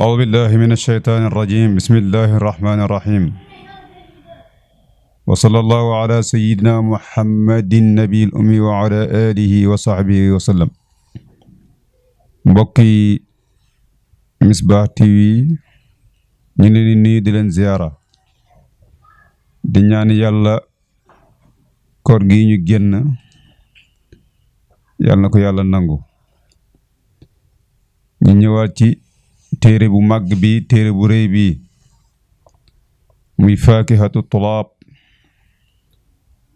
أعوذ بالله من الشيطان الرجيم بسم الله الرحمن الرحيم وصلى الله على سيدنا محمد النبي الأمي وعلى آله وصحبه وسلم mbokki Misbah TV ñu ngi leen di nuyu di leen ziyaara di ñaan yàlla koor gi ñu génn yàlla na ko yàlla nangu ñu ñëwaat ci téere bu màgg bi téere bu rëy bi muy faakihatu tulaab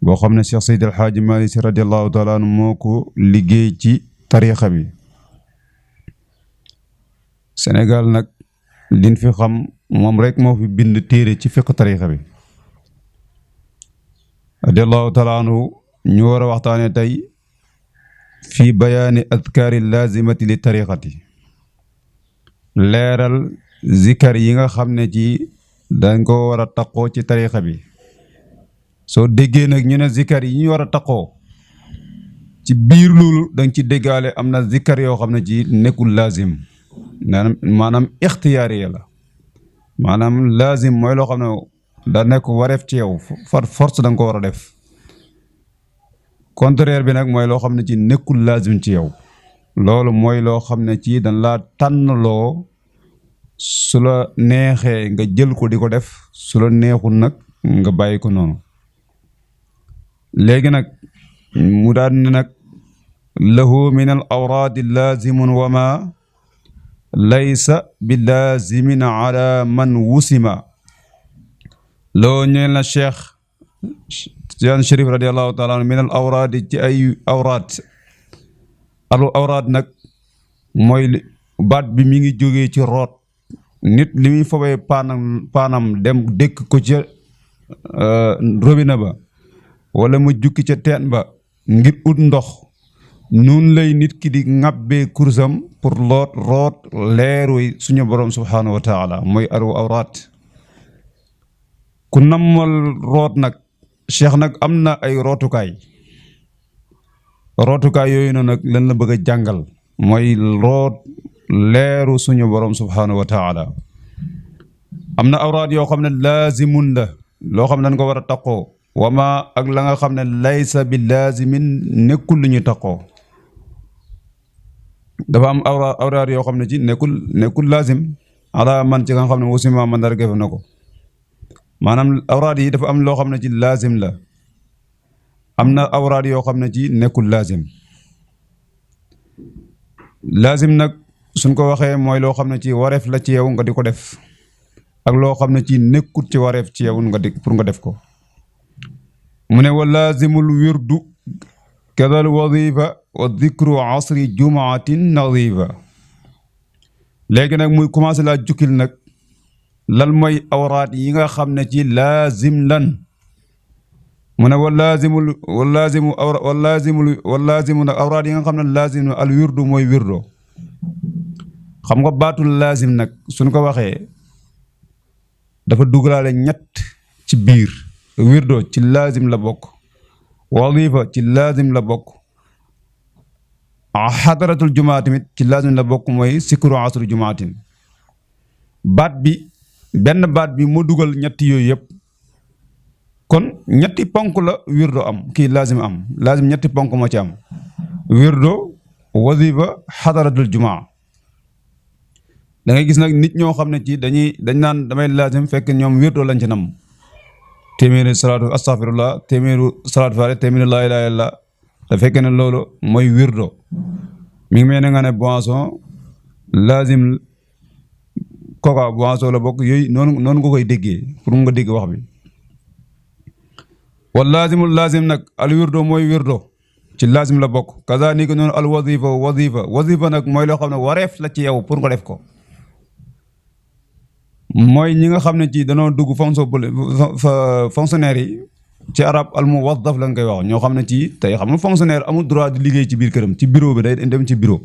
boo xam ne Cheikh Seydi El Hadji Malick Sy radiyallahu taala anhu moo ko liggéey ci tariixa bi Sénégal nag liñ fi xam moom rek moo fi bind téere ci fiqh tariixa bi radiyallahu taala anhu ñu war a waxtaane tey fi bayaani adkaari laazimati li tariixati leeral zikar yi nga xam ne ci dañ ko war a taqoo ci tariixa bi soo déggee nag ñu ne zikar yi ñu war a taqoo ci biir loolu danga ci déggaale am na zikar yoo xam ne ci nekkul laazim maanaam ixtiyaariya la maanaam laazim mooy loo xam ne da nekk wareef ci yow far force da nga ko war a def contraire bi nag mooy loo xam ne ci nekkul laazim ci yow loolu mooy loo xam ne ci dañ laa tànnloo su la neexee nga jël ko di ko def su la neexul nag nga bàyyi ko noonu léegi nag mu daan ne nag lahu min al awraadi laazimun wa ma laysa bi laazimin ala man wusima loo ñeel na cheikh Tijaan Chérif radiallahu taala anhu min al awraadi ci ay awraat awraat nag mooy baat bi mi ngi jógee ci root nit li muy fobee paanam dem dëkk ko ca robinet ba wala mu jukki ca teen ba ngir ut ndox nun lay nit ki di ŋabbee kursam pour root leeru suñu borom subhanahu wa taala mooy awraat ku nammal root nag cheikh nag am na ay rootukaay yooyu noonu nag lan la bëgg a jàngal mooy root leeru suñu borom subhanahu wa taala am na awraat yoo xam ne laazimun la loo xam ne dañ ko war a taqoo wama ak la nga xam ne laysa bi laazimin nekkul lu ñuy taqoo dafa am awraat yoo xam ne ci nekkul laazim ala man ci nga xam ne wusima man dara gefe na ko maanaam awraat yi dafa am loo xam ne ci laazim la am na awraat yoo xam ne ci nekkul laazim nag suñ ko waxee mooy loo xam ne ci wareef la ci yow nga di ko def ak loo xam ne ci nekkut ci wareef ci yow pour nga def ko mu ne wa laazimul wirdu kadal wadifa wa dikru asri jumaatin nadifa léegi nag muy commencé laa jukkil nag lan mooy awraat yi nga xam ne ci laazim lan mu ne walaazimu nag awraat yi nga xam ne laazim al wirdu mooy wirdo xam nga baatul laazim nag suñ ko waxee dafa dugalaale ñett ci biir wirdo ci laazim la bokk wadifa ci laazim la bokk xadaratul jumaa tamit ci laazim la bokk mooy sikru asru jumaatin benn baat bi moo dugal ñetti yooyu yëpp kon ñetti ponk la wirdo am kii laazim am laazim ñetti ponk moo ci am wirdo wadifa xadaratul jumaa da ngay gis nag nit ñoo xam ne ci dañ naan damay laazim fekk ñoom wirdo lañ ci nam téeméeri salaatu astaghfirullah téeméeru salaatu faare téeméeri laa ilaaha illallah da fekk ne loolu mooy wirdo mi ngi mel ne nga ne boisson laazim coca boisson la bokk yooyu noonu nga koy déggee pour nga dégg wax bi wal laazim nag al wirdo mooy wirdo ci laazim la bokk kaza ni ko noonu al wadifa nag mooy loo xam ne wareef la ci yow pour nga def ko mooy ñi nga xam ne ci danoo dugg fonctionnaire yi ci arab al muwazzaf la nga koy wax ñoo xam ne ci tey xam nga fonctionnaire amul droit di liggéey ci biir këram ci bureau bi day dem ci bureau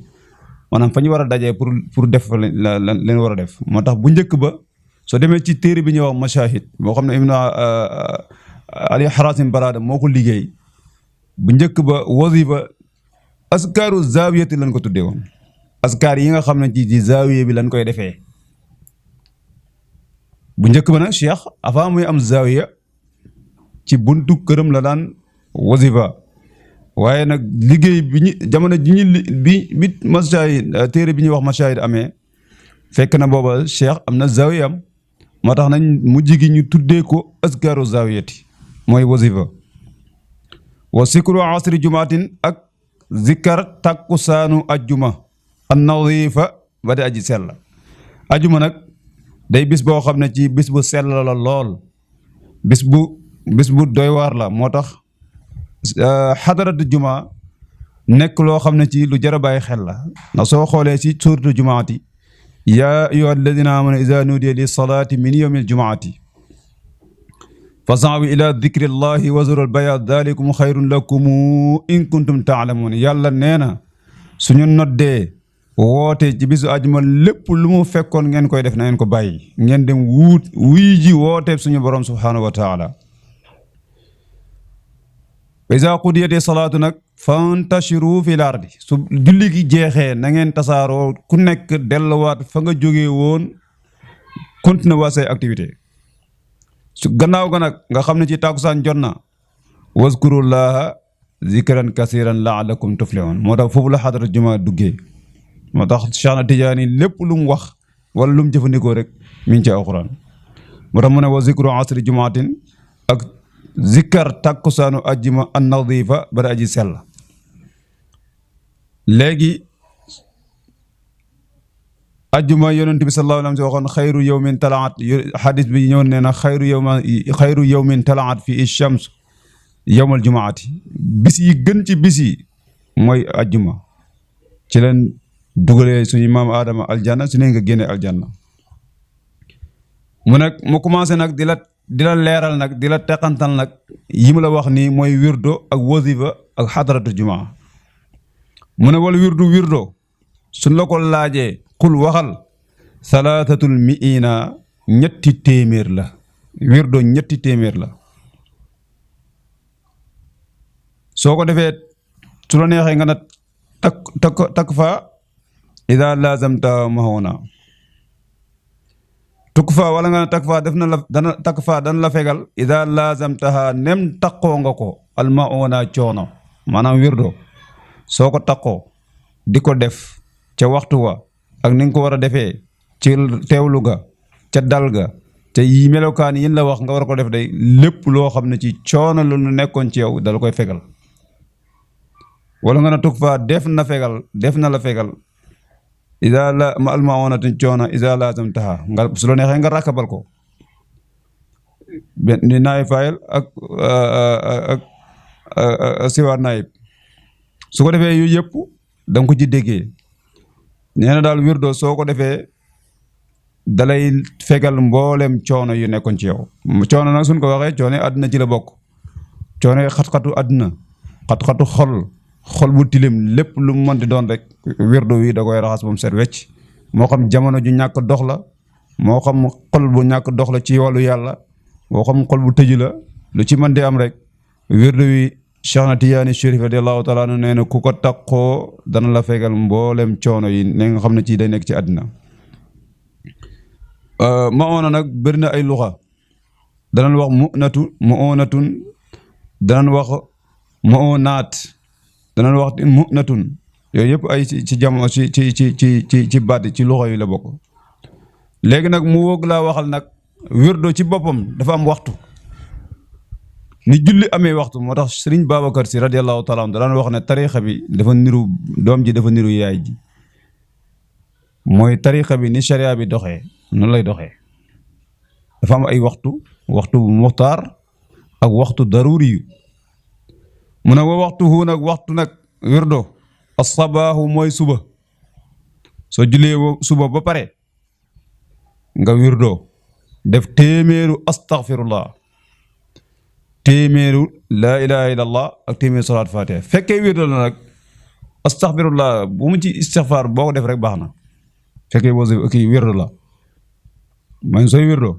maanaam fa ñu war a dajee pour def leen war a def moo tax bu njëkk ba soo demee ci téere bi ñuy wax mashahid boo xam ne ibnu ali harasim barada moo ko liggéey bu njëkk ba wazifa askaaru zaawiyati lañ ko tuddee woon askar yi nga xam ne ci zawiya bi lañ koy defee bu njëkk ba nag cheikh avant muy am zawiya ci buntu këram la daan wazifa waaye nag liggéey bi ñu jamono ji ñu bi masaayid téere bi ñuy wax masaayid amee fekk na booba cheikh am na zawiyam moo tax nañ mujj gi ñu tuddee ko askaru zawiyati mooy wazifa wa sikru asri jumaatin ak zikkar takkusaanu ajjuma an nadifa ba di aji sell ajjuma nag day bis boo xam ne ci bis bu sell la lool bis bu doy waar la moo tax xadaratu juma nekk loo xam ne ci lu jar a bàyyi xel la ndax soo xoolee ci suuratu jumaati yaa ayyuha alladina amanu iza nudiya li salaati min yawmi aljumaati fasaw ila dikri llahi wa zarul bay'a dalikum xayrun lakum in kuntum taalamuun yàlla nee na suñu noddee woote ci bisu ajuma lépp lu mu fekkoon ngeen koy def na ngeen ko bàyyi ngeen dem wuy ji woote suñu borom subhanahu wa taala wa iza qudiyati salaatu nag fantashiru fil ardi su julli gi jeexee na ngeen tasaaroo ku nekk delluwaat fa nga jógee woon continuer waa say activité su gannaaw ga nag nga xam ne ci tàkkusaan jot na wazkurullaha zikran kasiran la'allakum tuflihun moo tax foofu la xadara juma duggee moo tax Cheikh na Tijaani lépp lu mu wax wala lu mu jëfandikoo rek mi ngi ci alxuraan moo tax mu ne wa zikru asri jumaatin ak zikkar takkusaanu ajjuma an nadifa bari aji sell léegi ajjuma yonent bi sallallahu alayhi wa sallam waxoon xayru yawmin talaat xadis bi ñëw nee na xayru yawmin talaat fi shams yawmal jumaati bis yi gën ci bis yi mooy ajjuma ci leen dugalee suñu maam Adama aljanna su ne nga génne aljanna mu commencé nag di la leeral nag di la teqantal nag yi mu la wax nii mooy wirdo ak wazifa ak xadaratu jumaa mu ne wala wirdo suñ la ko laajee xul waxal salaatatul miina ñetti téeméer la wirdo ñetti téeméer la soo ko defee su la neexee nga na takk fa ida lazamta mahuna tukk fa wala nga takk fa dana la fegal ida lazamtaha nem takkoo nga ko almauna coono maanaam wirdo soo ko takkoo di ko def ca waxtu wa ak ni nga ko war a defee ci teewlu ga ca dal ga te yi melokaan yin la wax nga war ko def day lépp loo xam ne ci coono lu nekkoon ci yow dala koy fegal wala nga na tukk fa def na la fegal ida la ma almaonatin coono ida lazamtaha nga su la neexee nga rakkabal ko ni naay fayel ak siwaat naayib su ko defee yu yëpp da nga ko ci déggee nee na daal wirdo soo ko defee dalay fegal mboolem coono yu nekkoon ci yow coono nag suñ ko waxee coono àdduna ci la bokk coono xat-xatu àdduna xat-xatu xol bu tilim lépp lu mu mën di doon rek wirdo wi da koy raxas ba mu set wecc moo xam jamono ju ñàkk dox la moo xam xol bu ñàkk dox la ci wàllu yàlla moo xam xol bu tëju la lu ci mën di am rek wirdo wi Cheikh na Tijaani Chérif radiyallahu taala anhu nee na ku ko takkoo dana la fegal mboolem coono yi ne nga xam ne ci day nekk ci àddina maoona nag bëri na ay luxa danañ wax mu'onatun danañ wax mu'onaat danañ wax mu'natun yooyu yëpp ay ci jamono ci baat ci luxa yi la bokk léegi nag mu wóog laa waxal nag wirdo ci boppam dafa am waxtu ni julli amee waxtu moo tax Sëriñ Babacar Si radiyallahu taala anhu daan wax ne tariixa bi dafa niru doom ji dafa niru yaay ji mooy tariixa bi ni sharia bi doxee noonu lay doxee dafa am ay waxtu muxtaar ak waxtu daruri yu mu ne wa waxtuhu nag waxtu nag wirdo as-sabaahu mooy suba soo jullee suba ba pare nga wirdo def téeméeru astaghfirullah téeméeru laa ilaha illallah ak téeméeru salaat fatiha fekkee wirdo la nag astaghfirullah bu mu ci istighfar boo ko def rek baax na fekkee boo kii wirdo la mooy sooy wirdo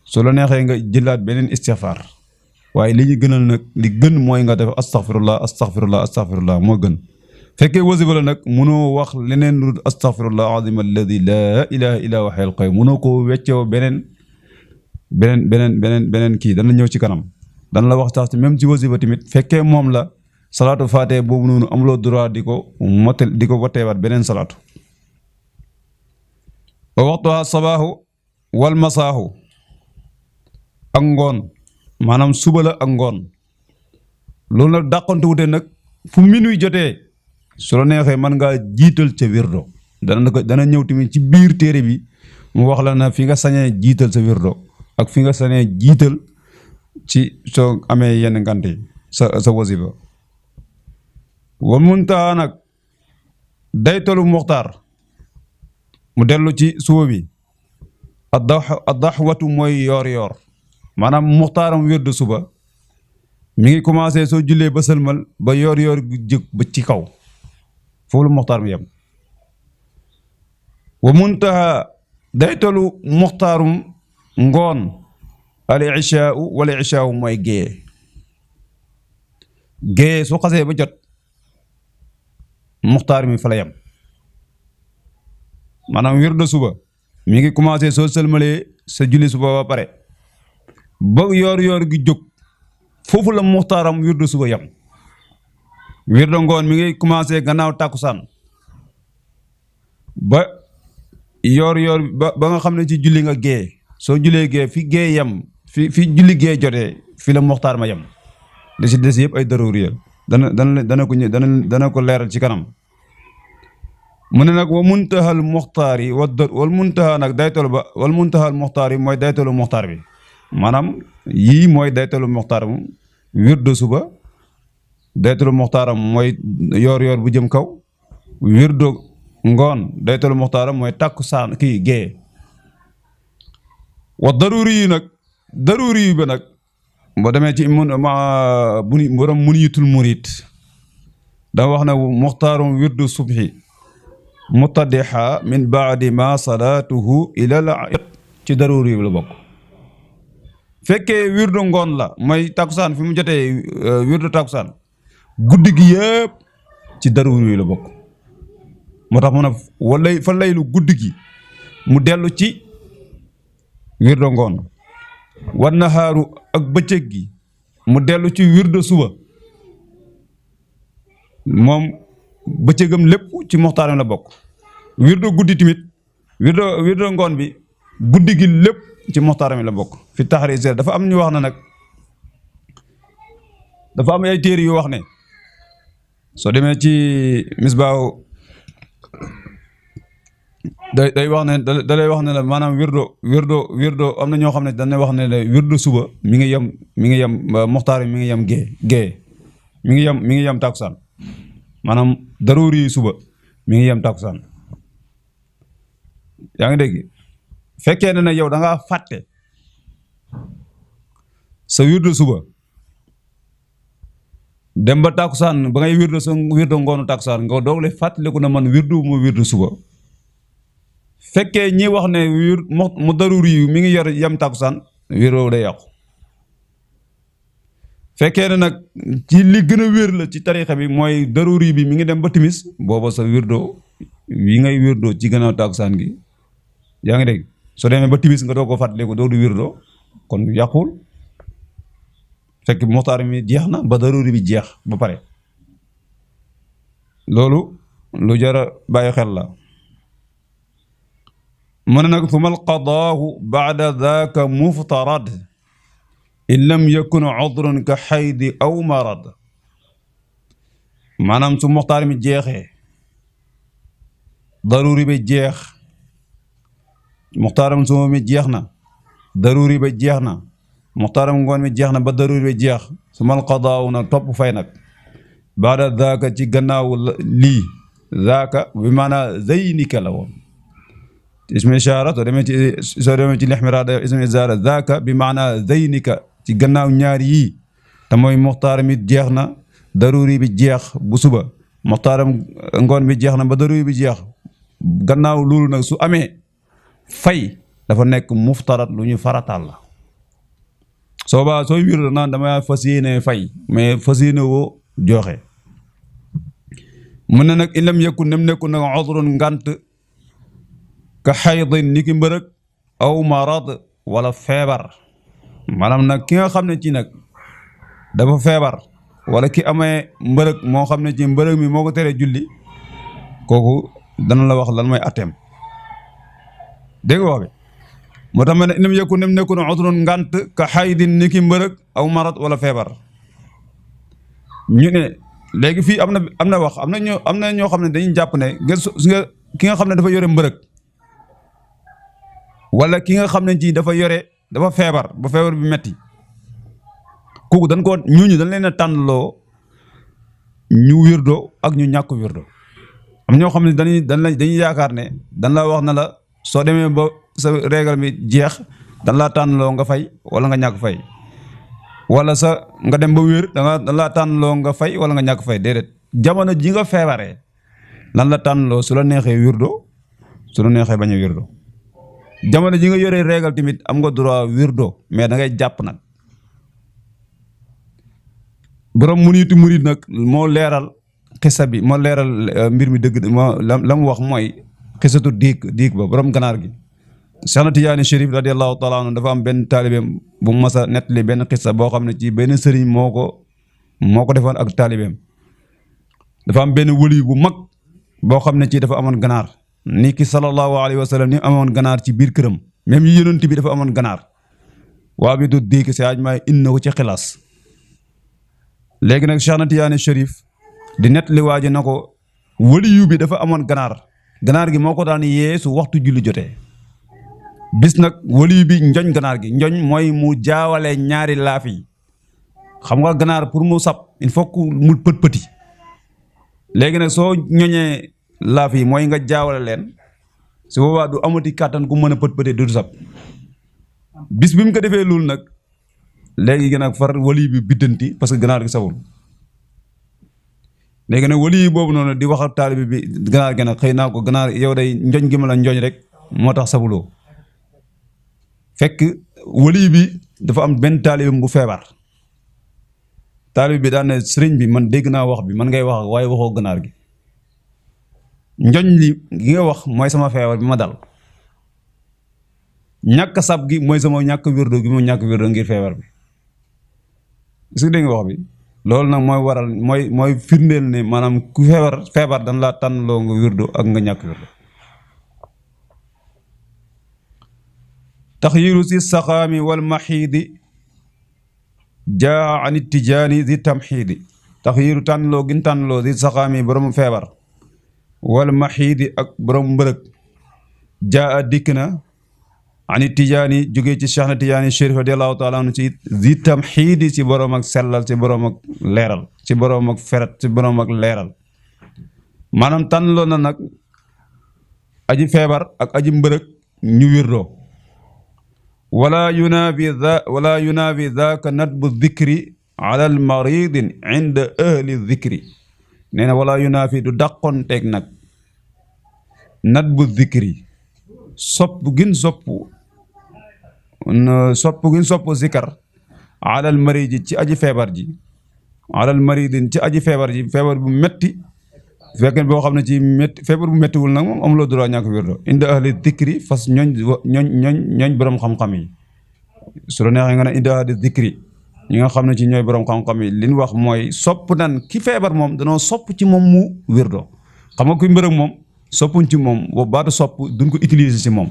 soo la neexee nga jëlaat beneen istighfar waaye li ñu gënal nag li gën mooy nga def astaghfirullah moo gën fekkee wasifa la nag mënoo wax leneen lu astaghfirullah azim alladi laa ilaha illa huwa hayyul qayyum mënoo ko weccoo beneen beneen kii dana ñëw ci kanam dana la wax tax même ci wasifa tamit fekkee moom la salaatu faatee boobu noonu amuloo droit di ko motel di ko wateewaat beneen salaatu wa waxtuha sabaahu wal masaahu ak ngoon maanaam suba la ak ngoon loolu nag dàqante wute nag fu minuit jotee su la neexee mën ngaa jiital ca wirdo dana ñëw tamit ci biir téere bi mu wax la na fi nga sañee jiital sa wirdo ak fi nga sañee jiital ci soo amee yenn ngant yi sa wasifa wa muntaha nag day tolu muxtaar mu dellu ci suba bi addaxwatu mooy yoor maanaam muxtaaram wirdu suba mi ngi commencé soo jullee ba sëlmal ba yoor gu jëg ba ci kaw foofu la muxtaar mi yem wa muntaha day tolu muxtaarum ngoon al ishaau wala ishaau mooy géeye su xasee ba jot muxtaar mi fa la yem maanaam wirdu suba mi ngi commencé soo sëlmalee sa julli suba ba pare ba yoor gi jóg foofu la muxtaaram wirdu suba yem wirdu ngoon mi ngi commencé gannaaw tàkkusaan ba yoor ba nga xam ne ci julli nga gée soo jullee gée fi gée yem fi julli gée jotee fi la muxtaar ma yem li si des yëpp ay daruriya dana ko leeral ci kanam mu ne nag wa muntahal muxtaar yi wal muntaha nag daytalu ba wal muntahal muxtaar yi mooy daytalu muxtaar bi maanaam yii mooy daytalu muxtaaram wirdu suba daytalu muxtaaram mooy yoor bu jëm kaw wirdu ngoon daytalu muxtaaram mooy tàkkusaan kii gée wa daruri yi nag daruri yi ba nag boo demee ci borom muniyatul murid dama wax ne muxtaarum wirdu subhi mutadiha min baadi ma salaatuhu ilal ci daruri yi la bokk fekkee wirdu ngoon la mooy takusaan fi mu jotee wirdu takusaan guddi gi yëpp ci daruri yi la bokk moo tax mu ne wala fa laylu guddi gi mu dellu ci wirdu ngoon wa nahaaru ak bëccëg gi mu dellu ci wirdu suba moom bëccëgam lépp ci muxtaaram la bokk wirdu guddi tamit wirdu ngoon bi guddi gi lépp ci muxtaaram la bokk fi taxari seer dafa am ñu wax na nag dafa am ay téere yu wax ne soo demee ci misbaaw day wax ne da lay wax ne la maanaam wirdo am na ñoo xam ne dañuy wax ne la wirdu suba mi ngi yem muxtaar mi ngi yem gée mi ngi yem takusaan maanaam daruri suba mi ngi yem takusaan yaa ngi dégg fekkee ne yow da ngaa fàtte sa wirdu suba dem ba takusaan ba ngay wirdu ngoonu takusaan nga doog le fàttaliku na man wirdu suba fekkee ñi wax ne mu daruri yu mi ngi yor yem takusaan wirdo day yàqu fekkee ne nag ci li gën a wér la ci tarixa bi mooy daruri bi mi ngi dem ba timis booba sa wirdo yi ngay wirdo ci gën a takusaan gi yaa ngi dégg soo demee ba timis nga doo ko fàttaliku doo du wirdo kon yàqul fekk muxtaar mi jeex na ba daruri bi jeex ba pare loolu lu jara bàyyi xel la mu ne nag suma alqadaahu baada daaka muftarad in lam yakun udrun ka xaydi aw marad maanaam su muxtaar mi jeexee daruri bi jeex muxtaaram suma mi jeex na daruri ba jeex na muxtaaram ngoon mi jeex na ba daruri ba jeex suma alqadaahu nag topp fay nag baada daaka ci gannaaw lii daaka bi maanaa zaynika la woon ismu ishaara soo demee ci lixmiraada ismu ishaara daaka bi maanaa zaynika ci gannaaw ñaar yii te mooy muxtaaram it jeex na daruri bi jeex bu suba muxtaaram ngoon bi jeex na ba daruri bi jeex gannaaw loolu nag su amee fay dafa nekk muftarat lu ñu farataal la sooy wirdo naan dama fas yéene fay mais fas yéene woo joxe mu ne nag in lam yakun nem nekku nag udrun ngant ka xaydin ni ki mbërëg aw marad wala feebar maanaam nag ki nga xam ne ci nag dafa feebar wala ki amee mbërëg moo xam ne ci mbërëg mi moo ko teree julli kooku dana la wax lan mooy atteem dégg nga wax bi moo tax ma ne inam yëkku nem nekku na udrun ngant ka xaydin ni ki mbërëg aw marat wala feebar ñu ne léegi fii am na wax am na ñoo xam ne dañuy jàpp ne nga ki nga xam ne dafa yore mbërëg wala ki nga xam ne ci dafa feebar ba feebar bi metti kooku ñooñu dañ leen a tànnloo ñu wirdo ak ñu ñàkk wirdo am ñoo xam ne dañuy yaakaar ne dañ la wax na la soo demee ba sa régal mi jeex dañ laa tànnloo nga fay wala nga ñàkk fay wala nga dem ba wér dañ laa tànnloo nga fay wala nga ñàkk fay déedéet jamono ji nga feebaree lan la tànnloo su la neexee wirdo su la neexee bañ a wirdo jamono ji nga yoree régal tamit am nga droit wirdo mais da ngay jàpp nag borom murid nag moo leeral xisa bi moo leeral mbir mi dëgg la mu wax mooy xisatu diig ba borom ganaar gi Cheikh Tidiane Chérif radiyallahu taala anhu dafa am benn taalibeem bu mu mas a nettali benn xisa boo xam ne ci benn sëriñ moo ko defoon ak taalibeem dafa am benn wëli bu mag boo xam ne ci dafa amoon ganaar ni ki sallallahu alayhi wa sallam ni amoon ganaar ci biir këram même yi yonent bi dafa amoon ganaar waa bi du diig si aj maay indi na ko ci xilaas léegi nag Cheikh Tidiane Chérif di nettali waa ji na ko wëliyu bi dafa amoon ganaar gi moo ko daan yee su waxtu julli jotee bis nag wëliyu bi njoñ ganaar gi njoñ mooy mu jaawale ñaari laaf yi xam nga ganaar pour mu sab il faut que mu pët-pëti léegi nag soo ñoñee laaf yi mooy nga jaawale leen su boobaa du amati kàttan ku mën a pët-pëtee du sab bis bi mu ko defee loolu nag léegi gën a far wëliyu bi biddanti parce que ganaar gi sabul léegi nag wëliyu boobu noonu di wax ak taalibe bi ganaar gi nag xëy naa ko ganaar yow day njoñ gi ma la njoñ rek moo tax sabuloo fekk wëliyu bi dafa am benn taalibe bu feebar taalibe bi daan ne sëriñ bi man dégg naa wax bi man ngay wax waaye waxoo ganaar gi njoñ li gi nga wax mooy sama feebar bi ma dal ñàkk sab gi mooy sama ñàkk wirdo gi ma ñàkk wirdo ngir feebar bi est-ce que dégg nga wax bi loolu nag mooy waral mooy firndeel ne maanaam ku feebar dañ laa tànnloo nga wirdo ak nga ñàkk wirdo taxyiru si saxaami wal maxiidi jaa an ittijaani di tamxiidi taxyiru tànnloo gin tànnloo si saxaami borom feebar wal maxiidi ak borom mbërëg jaa dikk na ani tijaani jógee ci Cheikh na Tijaani Chérif radiyallahu taala anhu ci di tamxiidi ci borom ak sellal ci borom ak leeral ci borom ak feret ci borom ak leeral maanaam tànnloo na nag aji feebar ak aji mbërëg ñu wirdoo wala yunaafi daaka nadbu dikri ala al maridin inda ahli dikri nee na wala yunaafi du dàqonteeg nag nadbu dikri sopp gin sopp zikar alal maridi ci aji feebar ji alal maridin ci aji feebar ji feebar bu metti fekk boo xam ne ci metti feebar bu mettiwul nag moom amuloo droit ñàkk wirdo inda ahli dikri fas ñooñ borom xam-xam yi su la neexee nga ne inda ahli dikri ñi nga xam ne ci ñooy borom xam-xam yi li ñu wax mooy sopp nan ki feebar moom danoo sopp ci moom mu wirdo xam nga kuy mbërëg moom soppuñ ci moom boobu baatu sopp duñ ko utiliser ci moom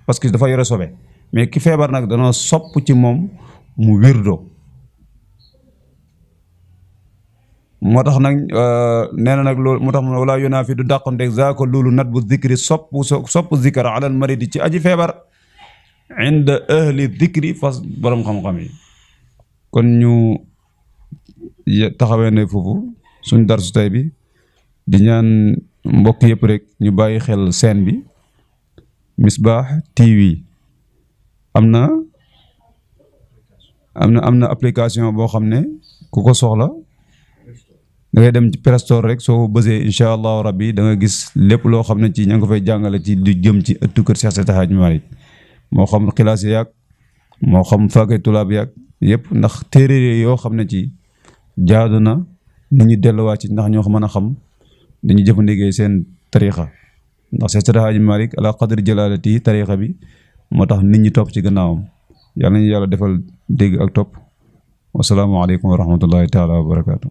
parce que dafa yore sobe mais ki feebar nag danoo sopp ci moom mu wirdo moo tax nag nee na nag loolu moo tax wala yonaa fi du dàqonte zaako loolu nat bu zikri sopp zikar alal maridi ci aji feebar inda ahli zikri fas borom xam-xam yi kon ñu taxawee ne foofu suñ darsu tey bi di ñaan mbokk yëpp rek ñu bàyyi xel seen bi Misbah TV am na application boo xam ne ku ko soxla da ngay dem ci Play Store rek soo bësee incha allahu rabbi da nga gis lépp loo xam ne ci ña nga ko fay jàngale ci di jëm ci ëttu kër Cheikh Seydi Hadji Malick moo xam xilaas yaag moo xam faakay tulaab yaag yëpp ndax téere yoo xam ne ci jaadu na nit ñi delluwaat ci ndax ñoo mën a xam dañuy jëfandikoo seen tarixa ndax Cheikh Seydi Hadji Malick ala qadri jalalati tarixa bi moo tax nit ñi topp ci gannaawam yàlla nañu yàlla defal dégg ak topp wasalaamu aleykum wa rahmatullahi taala wa barakaatu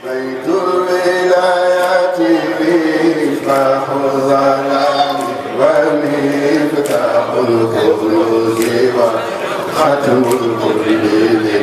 baytul wilaayati miftaahul zalaam wa miftaahul kunuuzi wa xatmul quluubi